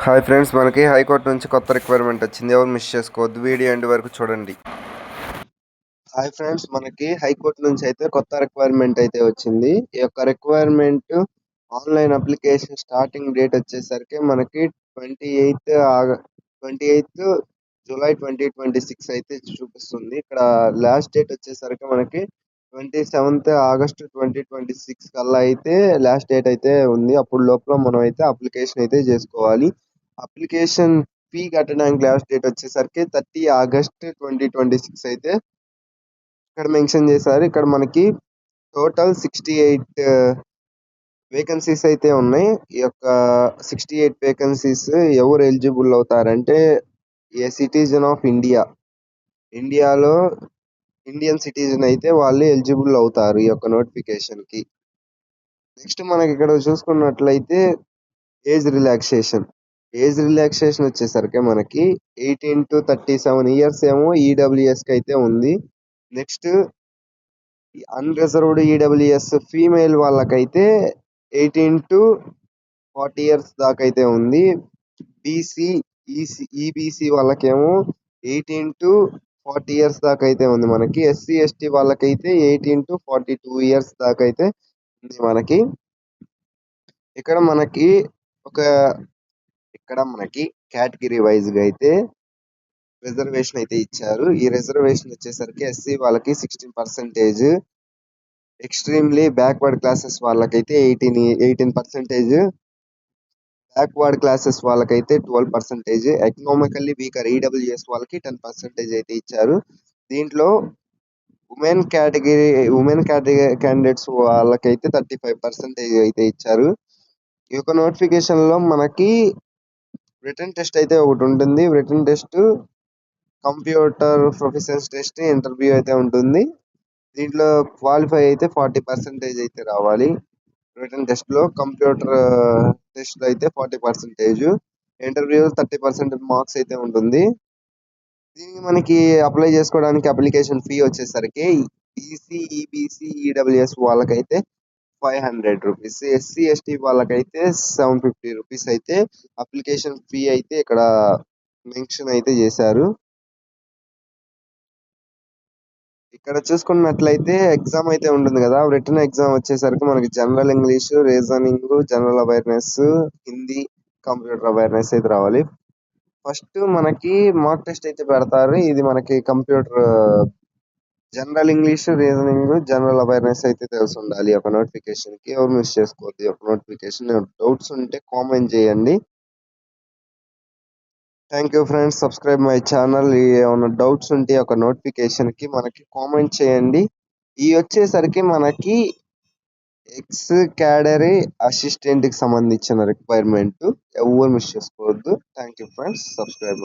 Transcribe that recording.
Hi friends, మనకి high court నుంచి కొత్త రిక్వైర్మెంట్ వచ్చింది. ఎవరు మిస్ చేసుకోవద్దు, వీడియో ఎండ్ వరకు చూడండి. హాయ్ ఫ్రెండ్స్, మనకి హైకోర్టు నుంచి అయితే కొత్త రిక్వైర్మెంట్ అయితే వచ్చింది. ఈ యొక్క requirement online application starting date వచ్చేసరికి మనకి 28 జూలై 2026 అయితే చూపిస్తుంది. ఇక్కడ లాస్ట్ డేట్ వచ్చేసరికి మనకి 27 ఆగస్టు 2026 కల్లా అయితే లాస్ట్ డేట్ అయితే ఉంది. అప్పుడు లోపల మనం అయితే అప్లికేషన్ అయితే చేసుకోవాలి. అప్లికేషన్ ఫీ కట్టడానికి లాస్ట్ డేట్ వచ్చేసరికి 30 ఆగస్టు 2026 అయితే ఇక్కడ మెన్షన్ చేశారు. ఇక్కడ మనకి టోటల్ 68 వేకెన్సీస్ అయితే ఉన్నాయి. ఈ యొక్క 68 వేకెన్సీస్ ఎవరు ఎలిజిబుల్ అవుతారంటే ఏ సిటిజన్ ఆఫ్ ఇండియాలో ఇండియన్ సిటిజన్ అయితే వాళ్ళు ఎలిజిబుల్ అవుతారు ఈ యొక్క నోటిఫికేషన్ కి. నెక్స్ట్ మనకి ఇక్కడ చూసుకున్నట్లయితే ఏజ్ రిలాక్సేషన్ వచ్చేసరికి మనకి 18 to 37 ఇయర్స్ ఏమో ఈడబ్ల్యూఎస్ కి అయితే ఉంది. నెక్స్ట్ అన్రిజర్వ్డ్ ఈడబ్ల్యూఎస్ ఫీమేల్ వాళ్ళకైతే 18 to 40 ఇయర్స్ దాకా అయితే ఉంది. బీసీ ఈబీసీ వాళ్ళకేమో 18 to 40 ఇయర్స్ దాకా అయితే ఉంది మనకి. ఎస్సీ ఎస్టీ వాళ్ళకైతే 18 to 42 ఇయర్స్ దాకా అయితే ఉంది మనకి. ఇక్కడ మనకి కేటగిరీ వైజ్ గా అయితే రిజర్వేషన్ అయితే ఇచ్చారు. ఈ రిజర్వేషన్ వచ్చేసరికి ఎస్సీ వాళ్ళకి 16%, ఎక్స్ట్రీమ్లీ బ్యాక్వర్డ్ క్లాసెస్ వాళ్ళకైతే 18%, బ్యాక్వర్డ్ క్లాసెస్ వాళ్ళకైతే 12%, ఎకనామికల్లీ వీకర్ ఈడబ్ల్యూఎస్ వాళ్ళకి 10% అయితే ఇచ్చారు. దీంట్లో ఉమెన్ కేటగిరీ క్యాండిడేట్స్ వాళ్ళకైతే 35% అయితే ఇచ్చారు. ఈ యొక్క నోటిఫికేషన్ లో మనకి రిటన్ టెస్ట్ అయితే ఒకటి ఉంటుంది. Written test, computer proficiency test, interview అయితే ఉంటుంది. దీంట్లో క్వాలిఫై అయితే 40% అయితే రావాలి. రిటన్ టెస్ట్ లో, కంప్యూటర్ టెస్ట్ లో అయితే 40%, ఇంటర్వ్యూ 30% మార్క్స్ అయితే ఉంటుంది. దీనికి మనకి అప్లై చేసుకోవడానికి అప్లికేషన్ ఫీ వచ్చేసరికి బీసీ ఈబీసీ ఈడబ్ల్యూఎస్ వాళ్ళకైతే 500 రూపీస్, ఎస్సీ ఎస్టీ వాళ్ళకైతే 750 రూపీస్ అయితే అప్లికేషన్ ఫీ అయితే ఇక్కడ మెన్షన్ అయితే చేశారు. ఇక్కడ చూసుకున్నట్లయితే ఎగ్జామ్ అయితే ఉంటుంది కదా, రిటర్న్ ఎగ్జామ్ వచ్చేసరికి మనకి general English, reasoning, general awareness, Hindi, computer awareness అయితే రావాలి. ఫస్ట్ మనకి మాక్ టెస్ట్ అయితే పెడతారు. ఇది మనకి general English, reasoning, general awareness అయితే తెలిసి ఉండాలి ఒక నోటిఫికేషన్ కి. ఎవరు మిస్ చేసుకోవద్దు ఒక నోటిఫికేషన్. డౌట్స్ ఉంటే కామెంట్ చేయండి. Thank you friends, subscribe my channel. ఏమైనా డౌట్స్ ఉంటే ఒక నోటిఫికేషన్ కి మనకి కామెంట్ చేయండి. ఈ వచ్చేసరికి మనకి ఎక్స్ క్యాడరీ అసిస్టెంట్ కి సంబంధించిన రిక్వైర్మెంట్. ఎవరు మిస్ చేసుకోవద్దు. Thank you friends, subscribe.